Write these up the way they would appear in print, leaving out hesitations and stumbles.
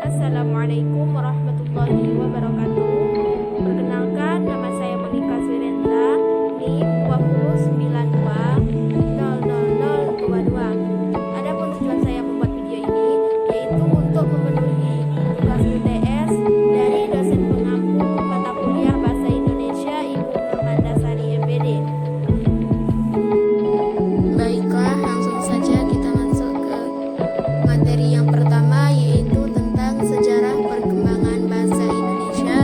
Assalamualaikum warahmatullahi wabarakatuh. Perkenalkan, nama saya Monika Swirendra, NIM 209200022. Adapun tujuan saya membuat video ini yaitu untuk memenuhi tugas UTS dari dosen pengampu mata kuliah Bahasa Indonesia Ibu Nurmandasari MPD. Baiklah, langsung saja kita masuk ke materi yang pertama, yaitu tentang sejarah perkembangan bahasa Indonesia,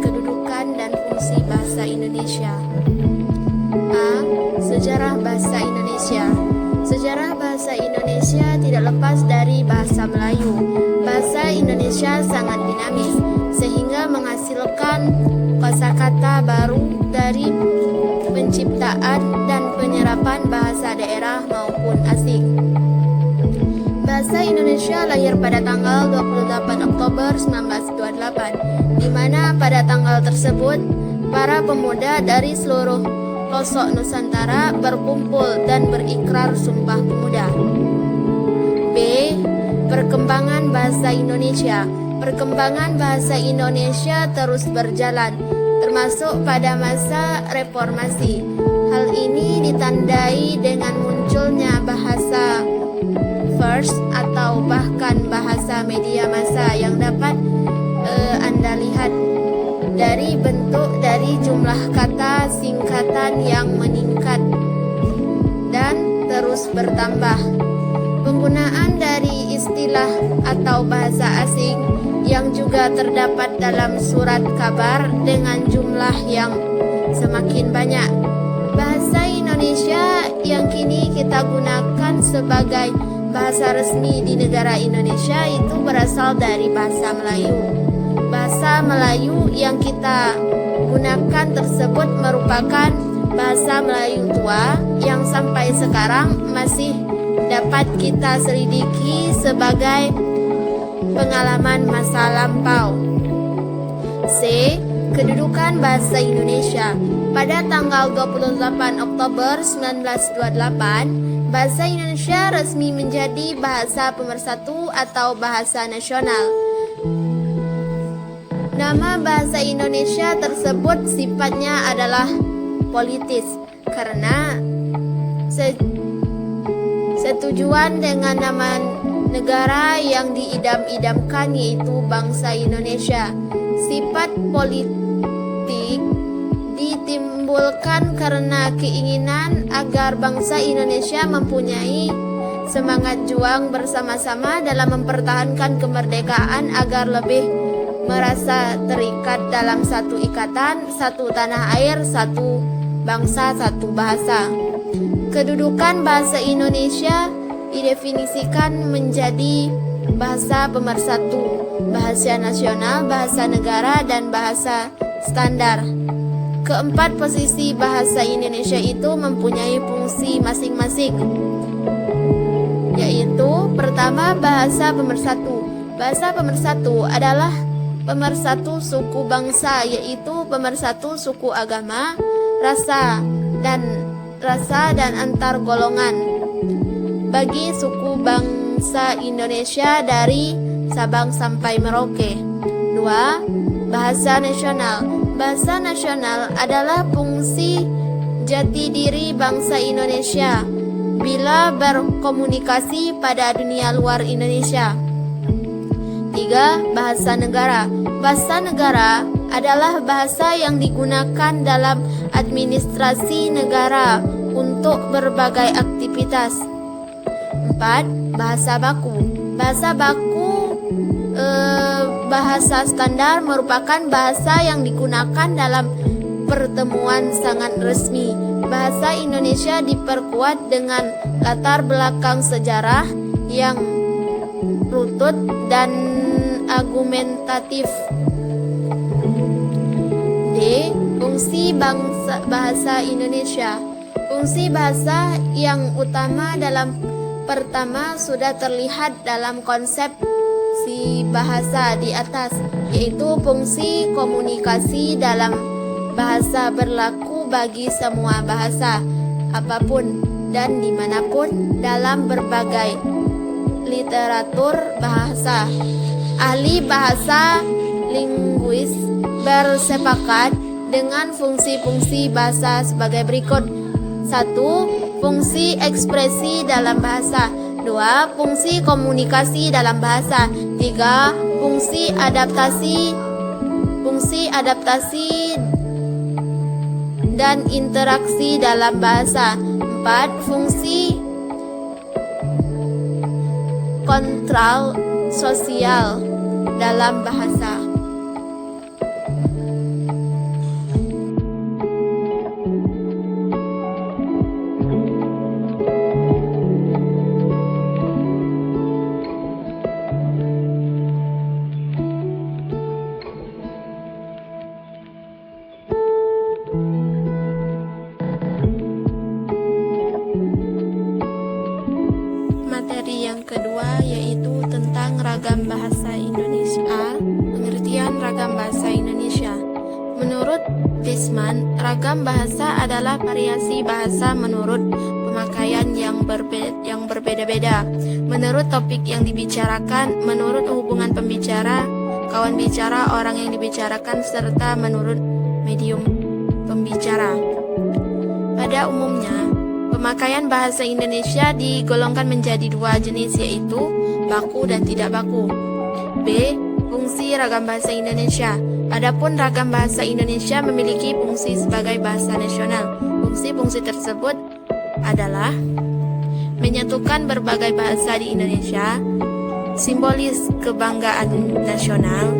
kedudukan dan fungsi bahasa Indonesia. A. Sejarah bahasa Indonesia. Sejarah bahasa Indonesia tidak lepas dari bahasa Melayu. Bahasa Indonesia sangat dinamis, sehingga menghasilkan kosakata baru dari penciptaan dan penyerapan bahasa daerah maupun asing. Bahasa Indonesia lahir pada tanggal 28 Oktober 1928, di mana pada tanggal tersebut para pemuda dari seluruh pelosok Nusantara berkumpul dan berikrar Sumpah Pemuda. B. Perkembangan bahasa Indonesia. Perkembangan bahasa Indonesia terus berjalan, termasuk pada masa reformasi. Hal ini ditandai dengan munculnya bahasa verse atau bahkan bahasa media massa yang dapat Anda lihat dari bentuk dari jumlah kata singkatan yang meningkat dan terus bertambah. Penggunaan dari istilah atau bahasa asing yang juga terdapat dalam surat kabar dengan jumlah yang semakin banyak. Bahasa Indonesia yang kini kita gunakan sebagai bahasa resmi di negara Indonesia itu berasal dari bahasa Melayu. Bahasa Melayu yang kita gunakan tersebut merupakan bahasa Melayu tua yang sampai sekarang masih dapat kita selidiki sebagai pengalaman masa lampau. C. Kedudukan bahasa Indonesia. Pada tanggal 28 Oktober 1928, bahasa Indonesia resmi menjadi bahasa pemersatu atau bahasa nasional. Nama bahasa Indonesia tersebut sifatnya adalah politis karena setujuan dengan nama negara yang diidam-idamkan, yaitu bangsa Indonesia. Sifat politik ditimbulkan karena keinginan agar bangsa Indonesia mempunyai semangat juang bersama-sama dalam mempertahankan kemerdekaan agar lebih merasa terikat dalam satu ikatan, satu tanah air, satu bangsa, satu bahasa. Kedudukan bahasa Indonesia didefinisikan menjadi bahasa pemersatu, bahasa nasional, bahasa negara, dan bahasa standar. Keempat posisi bahasa Indonesia itu mempunyai fungsi masing-masing, yaitu pertama, bahasa pemersatu. Bahasa pemersatu adalah pemersatu suku bangsa, yaitu pemersatu suku agama, rasa dan antar golongan bagi suku bangsa Indonesia dari Sabang sampai Merauke. 2. Bahasa nasional. Bahasa nasional adalah fungsi jati diri bangsa Indonesia bila berkomunikasi pada dunia luar Indonesia. 3. Bahasa negara. Bahasa negara adalah bahasa yang digunakan dalam administrasi negara untuk berbagai aktivitas. 4. Bahasa baku. Bahasa baku bahasa standar merupakan bahasa yang digunakan dalam pertemuan sangat resmi. Bahasa Indonesia diperkuat dengan latar belakang sejarah yang rutut dan argumentatif. D. Fungsi bahasa Indonesia. Fungsi bahasa yang utama pertama sudah terlihat dalam konsep si bahasa di atas, yaitu fungsi komunikasi dalam bahasa berlaku bagi semua bahasa, apapun dan dimanapun dalam berbagai literatur bahasa. Ahli bahasa linguis bersepakat dengan fungsi-fungsi bahasa sebagai berikut. 1. Fungsi ekspresi dalam bahasa. 2. Fungsi komunikasi dalam bahasa. 3. Fungsi adaptasi dan interaksi dalam bahasa. 4. Fungsi kontrol sosial dalam bahasa. Materi yang kedua yaitu tentang ragam bahasa Indonesia. Pengertian ragam bahasa Indonesia. Menurut Desman, ragam bahasa adalah variasi bahasa menurut pemakaian yang berbeda-beda. Menurut topik yang dibicarakan, menurut hubungan pembicara, kawan bicara, orang yang dibicarakan, serta menurut medium pembicara. Pada umumnya, pemakaian bahasa Indonesia digolongkan menjadi dua jenis, yaitu baku dan tidak baku. B. Fungsi ragam bahasa Indonesia. Adapun ragam bahasa Indonesia memiliki fungsi sebagai bahasa nasional. Fungsi-fungsi tersebut adalah menyatukan berbagai bahasa di Indonesia, simbolis kebanggaan nasional,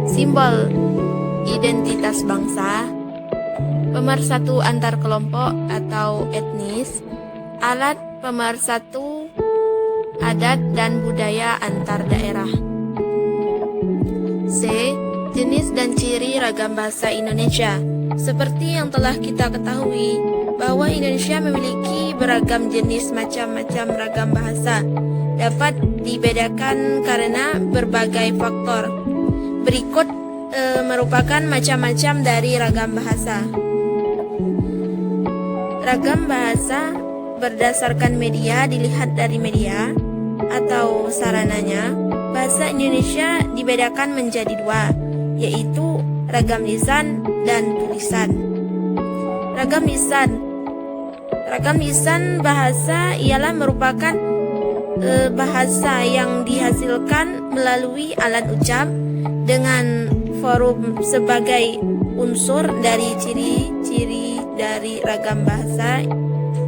simbol identitas bangsa, pemersatu antar kelompok atau etnis, alat pemersatu adat dan budaya antar daerah. C. Jenis dan ciri ragam bahasa Indonesia. Seperti yang telah kita ketahui, bahwa Indonesia memiliki beragam jenis macam-macam ragam bahasa. Dapat dibedakan karena berbagai faktor. Berikut merupakan macam-macam dari ragam bahasa. Ragam bahasa berdasarkan media dilihat dari media atau sarananya. Bahasa Indonesia dibedakan menjadi dua, yaitu ragam lisan dan tulisan. Ragam lisan bahasa ialah merupakan bahasa yang dihasilkan melalui alat ucap dengan forum sebagai unsur. Dari ciri-ciri dari ragam bahasa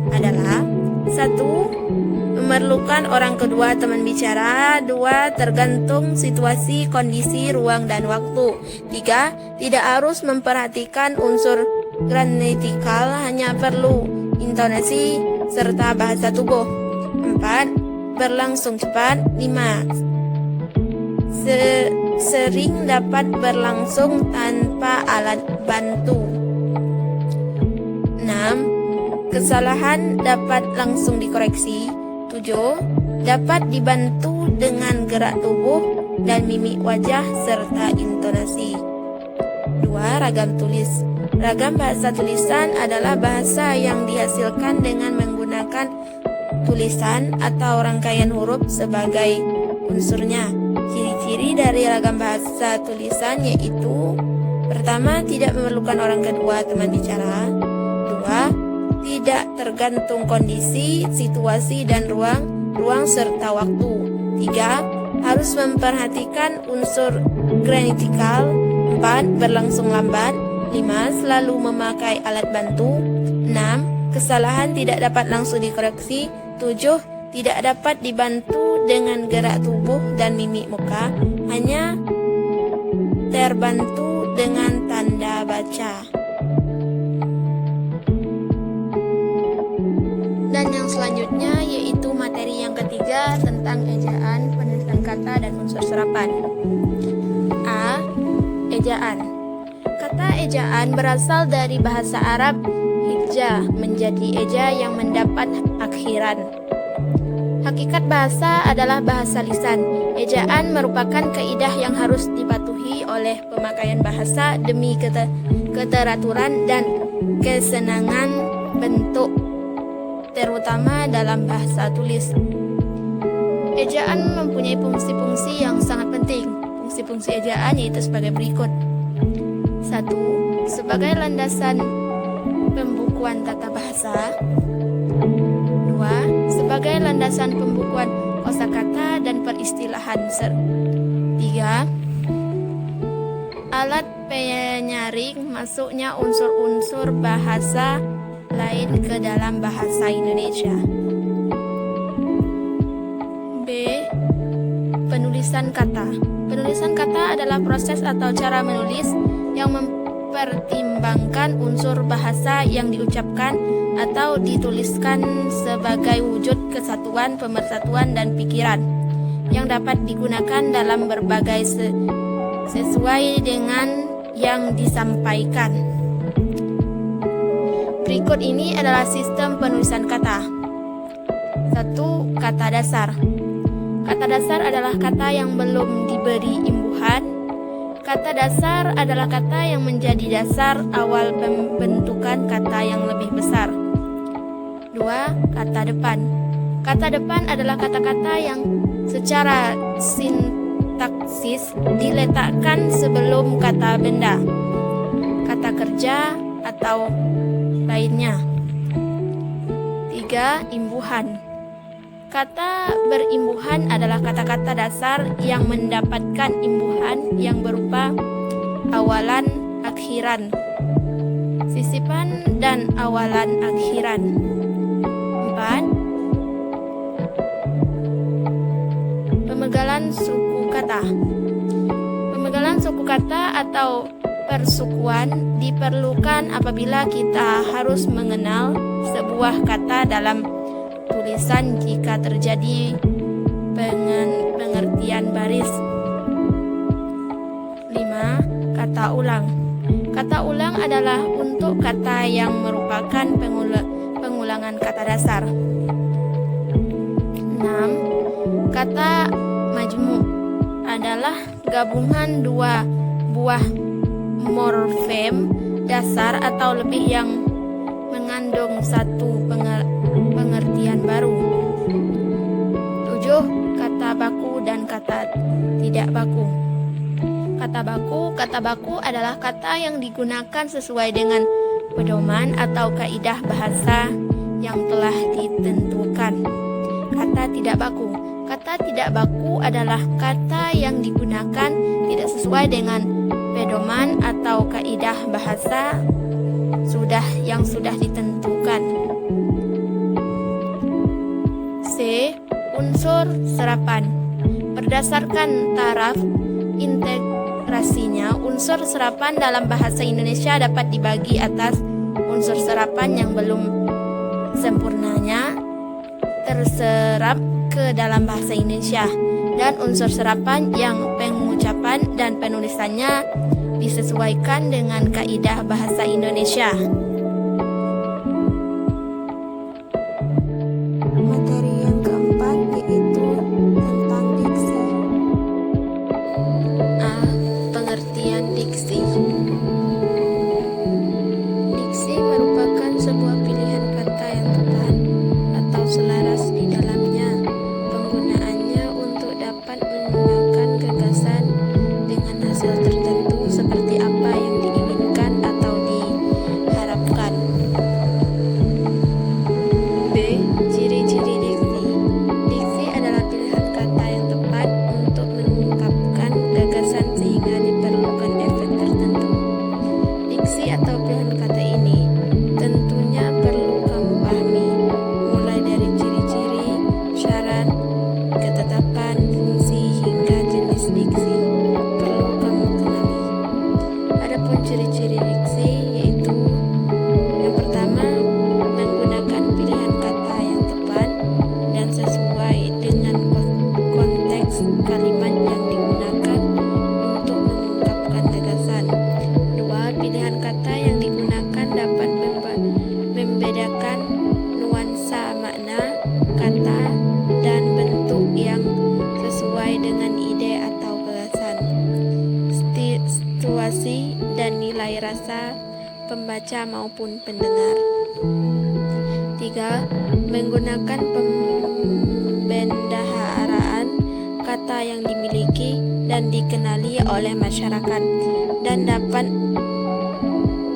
adalah: 1. Memerlukan orang kedua teman bicara. 2. Tergantung situasi, kondisi, ruang, dan waktu. 3. Tidak harus memperhatikan unsur gramatikal, hanya perlu intonasi serta bahasa tubuh. 4. Berlangsung cepat. 5. Sering dapat berlangsung tanpa alat bantu. 6. Kesalahan dapat langsung dikoreksi. 7. Dapat dibantu dengan gerak tubuh dan mimik wajah serta intonasi. 2. Ragam tulis. Ragam bahasa tulisan adalah bahasa yang dihasilkan dengan menggunakan tulisan atau rangkaian huruf sebagai unsurnya. Ciri-ciri dari ragam bahasa tulisan yaitu: pertama, tidak memerlukan orang kedua teman bicara. 2. Tidak tergantung kondisi, situasi, dan ruang serta waktu. 3. Harus memperhatikan unsur gramatikal. 4. Berlangsung lambat. 5. Selalu memakai alat bantu. 6. Kesalahan tidak dapat langsung dikoreksi. 7. Tidak dapat dibantu dengan gerak tubuh dan mimik muka, hanya terbantu dengan tanda baca. Dan yang selanjutnya yaitu materi yang ketiga tentang ejaan, penulisan kata, dan unsur serapan. A. Ejaan. Kata ejaan berasal dari bahasa Arab hija, menjadi eja yang mendapat akhiran. Hakikat bahasa adalah bahasa lisan. Ejaan merupakan kaidah yang harus dipatuhi oleh pemakaian bahasa demi keteraturan dan kesenangan bentuk, terutama dalam bahasa tulis. Ejaan mempunyai fungsi-fungsi yang sangat penting. fungsi-fungsi ejaan yaitu sebagai berikut. 1. Sebagai landasan pembukuan tata bahasa. 2. Sebagai landasan pembukuan kosakata dan peristilahan. 3. Alat penyaring masuknya unsur-unsur bahasa lain ke dalam bahasa Indonesia. B. Penulisan kata. Penulisan kata adalah proses atau cara menulis yang mempertimbangkan unsur bahasa yang diucapkan atau dituliskan sebagai wujud kesatuan, pemersatuan, dan pikiran yang dapat digunakan dalam berbagai sesuai dengan yang disampaikan. Berikut ini adalah sistem penulisan kata. 1. Kata dasar. Kata dasar adalah kata yang belum diberi imbuhan. Kata dasar adalah kata yang menjadi dasar awal pembentukan kata yang lebih besar. 2. Kata depan. Kata depan adalah kata-kata yang secara sintaksis diletakkan sebelum kata benda, kata kerja, atau lainnya. 3. Imbuhan. Kata berimbuhan adalah kata-kata dasar yang mendapatkan imbuhan yang berupa awalan, akhiran, sisipan, dan awalan akhiran. 4. Pemegalan suku kata. Pemegalan suku kata atau persukuan diperlukan apabila kita harus mengenal sebuah kata dalam tulisan jika terjadi pengertian baris. 5. Kata ulang. Kata ulang adalah untuk kata yang merupakan pengulangan kata dasar. 6. Kata majmu adalah gabungan dua buah morfem dasar atau lebih yang mengandung satu pengertian baru. 7. Kata baku dan kata tidak baku. Kata baku adalah kata yang digunakan sesuai dengan pedoman atau kaidah bahasa yang telah ditentukan. Kata tidak baku. Kata tidak baku adalah kata yang digunakan tidak sesuai dengan pedoman atau kaidah bahasa yang sudah ditentukan. C. Unsur serapan. Berdasarkan taraf integrasinya, unsur serapan dalam bahasa Indonesia dapat dibagi atas unsur serapan yang belum sempurnanya terserap ke dalam bahasa Indonesia dan unsur serapan yang pengucapan dan penulisannya disesuaikan dengan kaidah bahasa Indonesia. Materi yang keempat yaitu tentang diksi. A. Pengertian diksi. Diksi merupakan sebuah pilihan kata yang tepat atau selaras di dalamnya. Penggunaannya untuk dapat menggunakan gagasan dengan hasil tertentu seperti apa yang diinginkan atau diharapkan. B. Ciri-ciri diksi. Diksi adalah pilihan kata yang tepat untuk mengungkapkan gagasan sehingga diperlukan efek tertentu. Diksi atau pilihan kata ini tentunya perlu kamu pahami, mulai dari ciri-ciri, syarat, ketetapan, fungsi, hingga jenis diksi perlu kamu kenali. Adapun ciri-ciri diksi yaitu yang pertama, menggunakan pilihan kata yang tepat dan sesuai dengan konteks kalimat yang digunakan untuk mengungkapkan gagasan. 2. Pilihan kata yang digunakan dapat membedakan nuansa makna kata dan bentuk yang sesuai dengan ide atau gagasan, situasi, dan nilai rasa pembaca maupun pendengar. 3. Menggunakan pembendaharaan kata yang dimiliki dan dan dikenali oleh masyarakat dan dapat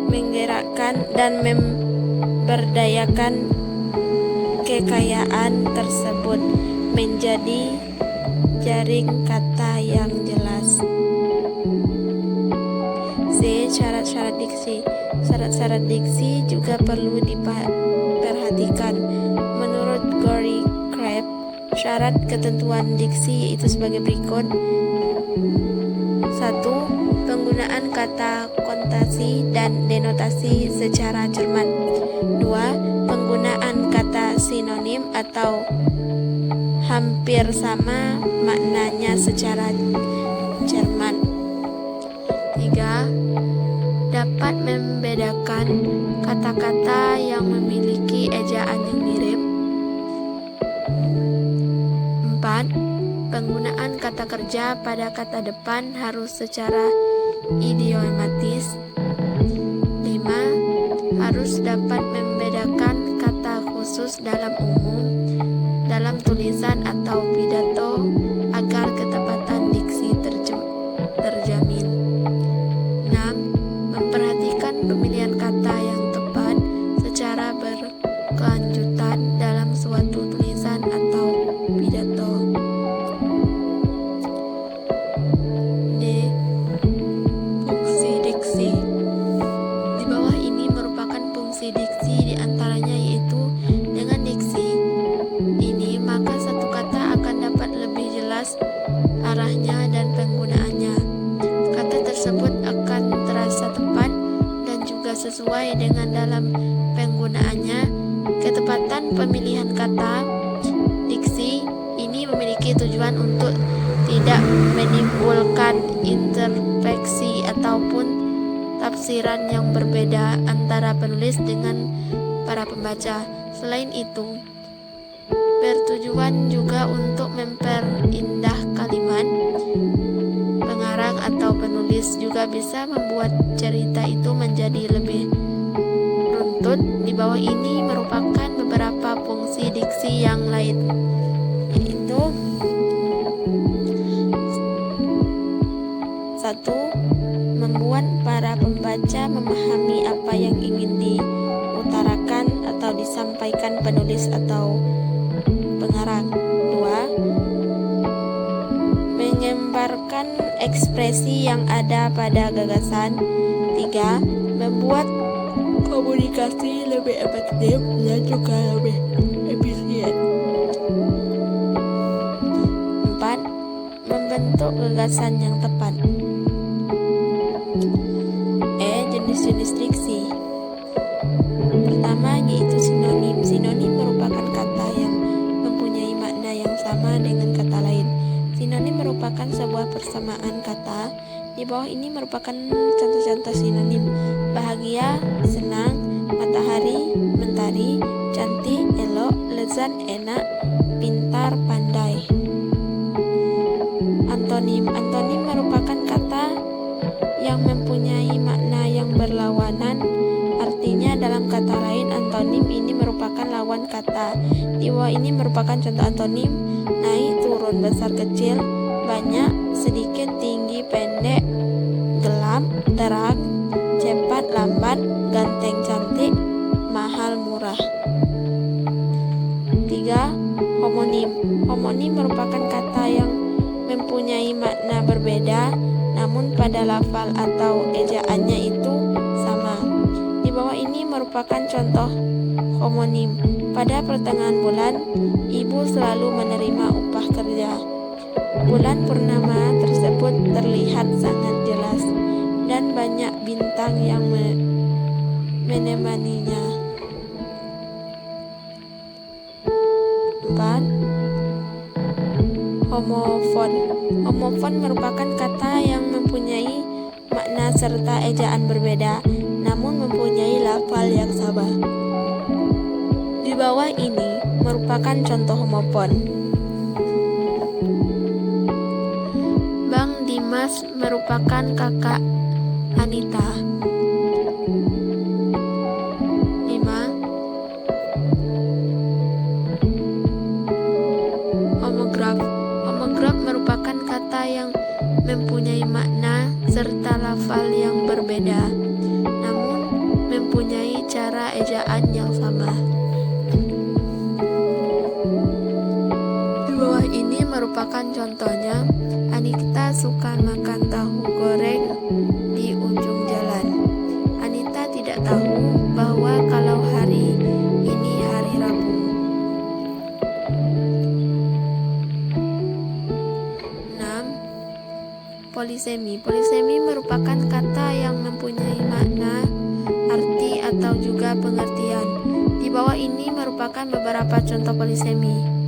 menggerakkan dan memberdayakan kekayaan tersebut menjadi jaring kata yang jelas. C. Syarat-syarat diksi. Syarat-syarat diksi juga perlu diperhatikan. Menurut Gory Crab, syarat ketentuan diksi yaitu sebagai berikut. 1. Penggunaan kata kontasi dan denotasi secara cermat. 2. Penggunaan kata sinonim atau hampir sama maknanya secara cermat. 3. Dapat membedakan kata-kata yang memiliki ejaan yang mirip. 4. Penggunaan kata kerja pada kata depan harus secara idiomatis. 5. Harus dapat membedakan kata khusus dalam umum, dalam tulisan atau pidato agar ketepatan diksi terjamin. 6. Memperhatikan pemilihan kata yang tepat secara berkelanjutan dalam suatu tulisan atau pidato. D. Fungsi diksi. Di bawah ini merupakan fungsi diksi, diantaranya yaitu dengan diksi ini maka satu kata akan dapat lebih jelas arahnya dan penggunaannya. Kata tersebut akan terasa tepat dan juga sesuai dengan dalam penggunaannya. Ketepatan pemilihan kata diksi ini memiliki tujuan untuk tidak menimbulkan interpretasi ataupun tafsiran yang berbeda antara penulis dengan para pembaca. Selain itu, bertujuan juga untuk memperindah kalimat. Pengarang atau penulis juga bisa membuat cerita itu menjadi lebih runtut. Di bawah ini merupakan beberapa fungsi diksi yang lain, yaitu 1. Membuat para pembaca memahami apa yang ingin diutarakan atau disampaikan penulis atau pengarang. 2. Menyebarkan ekspresi yang ada pada gagasan. 3. Membuat komunikasi lebih efektif dan juga lebih efisien. 4. Membentuk gagasan yang tepat. Jenis-jenis diksi. Pertama yaitu sinonim. Sinonim merupakan kata yang mempunyai makna yang sama dengan kata lain. Sinonim merupakan sebuah persamaan kata. Di bawah ini merupakan contoh-contoh sinonim. Bahagia, senang, matahari, mentari, cantik, elok, lezat, enak, pintar, pandai. Antonim. Antonim merupakan kata yang mempunyai makna yang berlawanan. Artinya dalam kata lain, antonim ini merupakan lawan kata. Di bawah ini merupakan contoh antonim: naik, turun, besar, kecil, banyak, sedikit, tinggi, pendek, gelap, terang, cepat, lambat, ganteng, cantik, mahal, murah. 3. Homonim. Homonim merupakan kata yang mempunyai makna berbeda namun pada lafal atau ejaannya itu sama. Di bawah ini merupakan contoh homonim. Pada pertengahan bulan, ibu selalu menerima upah kerja. Bulan purnama tersebut terlihat sangat jelas dan banyak bintang yang menemaninya. 4. Homofon. Homofon merupakan kata yang mempunyai makna serta ejaan berbeda, namun mempunyai lafal yang sama. Di bawah ini merupakan contoh homofon. Bang Dimas merupakan kakak Anita. 5. Homograf. Homograf merupakan kata yang mempunyai makna serta lafal yang berbeda, namun mempunyai cara ejaan yang sama. Di bawah ini merupakan contohnya. Anita suka makan tahu goreng di ujung jalan. Anita tidak tahu bahwa kalau hari ini hari Rabu. 6. Polisemi. Polisemi merupakan kata yang mempunyai makna, arti atau juga pengertian. Di bawah ini merupakan beberapa contoh polisemi.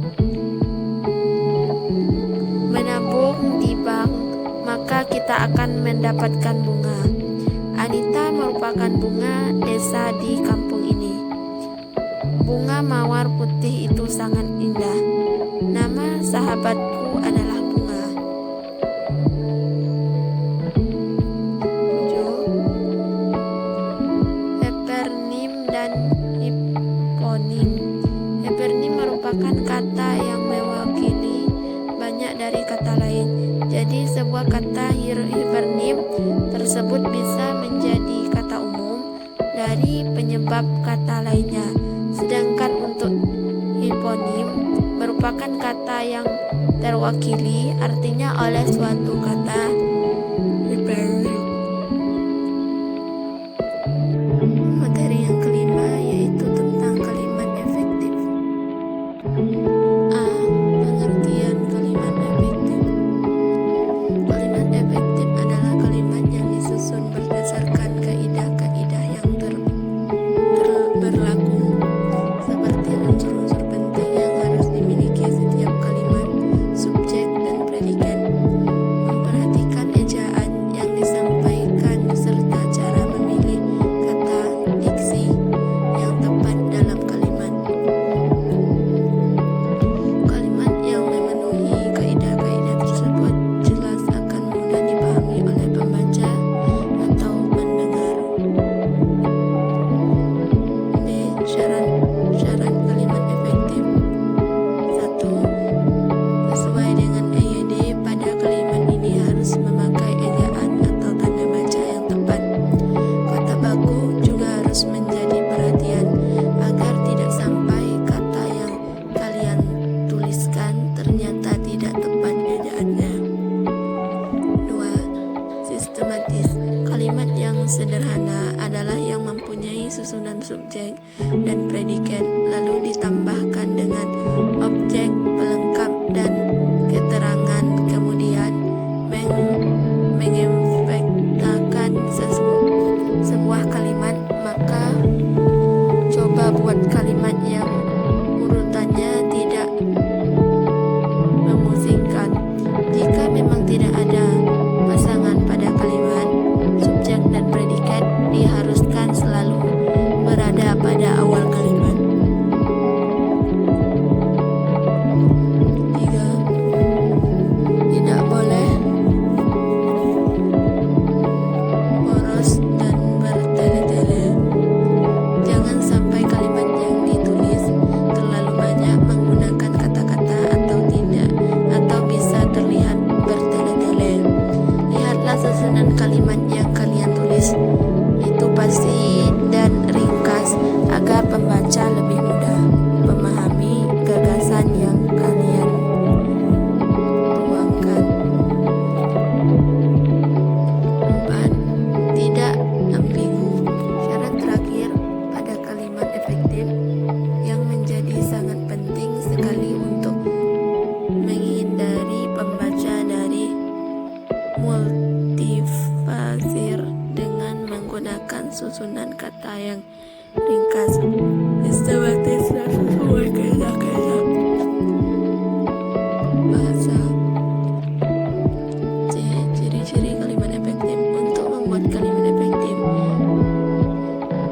Menabung di bank, maka kita akan mendapatkan bunga. Anita merupakan bunga desa di kampung ini. Bunga mawar putih itu sangat indah. Nama sahabatku adalah Bunga. 7. Hepernim dan hiponim. Hepernim merupakan kata yang mewakili banyak dari kata lain. Jadi sebuah kata hipernim tersebut bisa menjadi kata umum dari penyebab kata lainnya. Sedangkan untuk hiponim merupakan kata yang terwakili artinya oleh suatu kata hipernim. Materi yang kelima yaitu tentang kalimat efektif. A. Pengertian kalimat efektif. Kalimat efektif adalah kalimat yang disusun berdasarkan kaidah-kaidah yang berlaku, seperti unsur-unsur penting yang harus dimiliki setiap kalimat, subjek dan predikat, memperhatikan ejaan yang disampaikan serta cara memilih kata diksi yang tepat dalam kalimat. Kalimat yang memenuhi kaidah-kaidah tersebut jelas akan mudah dipahami oleh pembaca atau pendengar. B. Syarat kalimat efektif. 1. Sesuai dengan EYD, pada kalimat ini harus memakai ejaan atau tanda baca yang tepat. Kata baku juga harus menjadi perhatian agar tidak sampai kata yang kalian tuliskan ternyata tidak tepat ejaannya. 2. Sistematis. Kalimat yang sederhana adalah yang mempunyai susunan subjek dan predikat lalu ditambahkan dengan objek pelengkap dan keterangan, kemudian mengefektakan sebuah kalimat. Maka coba buat kalimat yang urutannya tidak memusingkan. Jika memang tidak ada pasangan pada kalimat, subjek dan predikat diharuskan selalu berada pada awal kalimat. 3. Tidak boleh boros dan bertele-tele. Jangan sampai kalimat yang ditulis terlalu banyak menggunakan kata-kata atau bisa terlihat bertele-tele. Lihatlah susunan kalimat yang kalian tulis. Itu pasti dan ringkas agar pembaca lebih mudah memahami gagasan yang kalian tuangkan. 4. Tidak ambigu. Syarat terakhir pada kalimat efektif yang menjadi sangat penting sekali untuk menghindari pembaca dari multifasir dengan menggunakan susunan kata yang ringkas, sistematis dan sesuai kaidah-kaidah bahasa. C. Ciri-ciri kalimat efektif. Untuk membuat kalimat efektif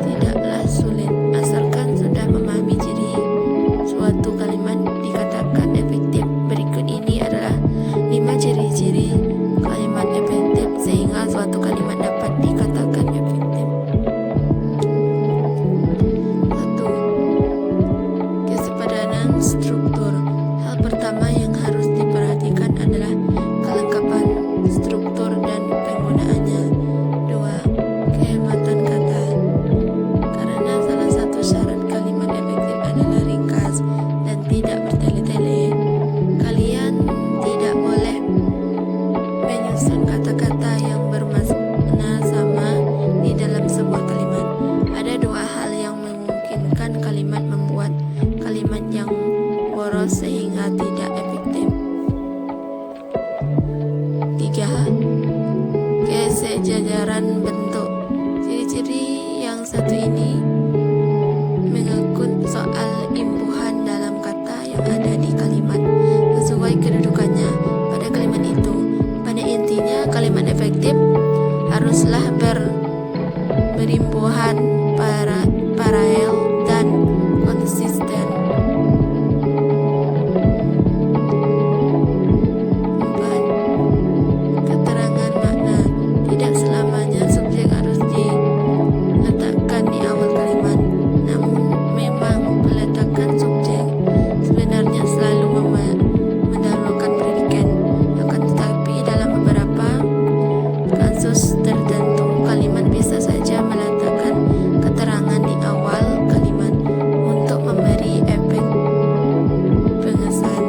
tidaklah sulit, asalkan sudah memahami ciri suatu kalimat dikatakan efektif. Berikut ini adalah 5 ciri-ciri kalimat efektif sehingga suatu kalimat dapat dikatakan efektif. 1. sehingga tidak efektif. 3. Kesejajaran bentuk. Ciri-ciri yang satu ini mengangkut soal imbuhan dalam kata yang ada di kalimat sesuai kedudukannya pada kalimat itu. Pada intinya, kalimat efektif haruslah berimbuhan paralel dan konsisten. 4. Keterangan makna. Tidak selamanya subjek harus diletakkan di awal kalimat. Namun memang peletakan subjek sebenarnya selalu mendahulukan predikat. Akan tetapi dalam beberapa kasus tertentu kalimat bisa saja meletakkan keterangan di awal kalimat untuk memberi efek pengesan.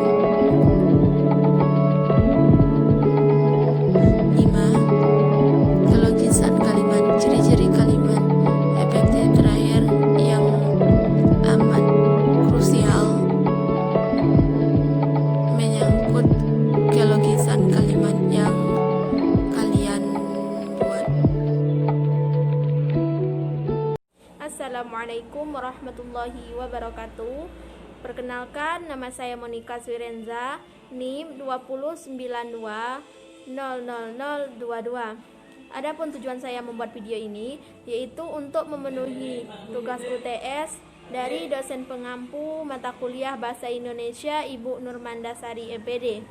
5. Kelogisan kalimat. Ciri-ciri kalimat efektif terakhir yang amat krusial menyangkut kelogisan kalimat yang kalian buat. Assalamualaikum warahmatullahi wabarakatuh. Perkenalkan, nama saya Monika Swirenza, NIM 209200022. Adapun tujuan saya membuat video ini yaitu untuk memenuhi tugas UTS dari dosen pengampu mata kuliah Bahasa Indonesia Ibu Nurmandasari MPD.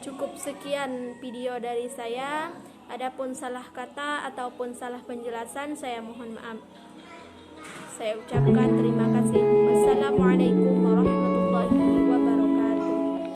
Cukup sekian video dari saya. Adapun salah kata ataupun salah penjelasan, saya mohon maaf. Saya ucapkan terima kasih. Wassalamualaikum warahmatullahi wabarakatuh.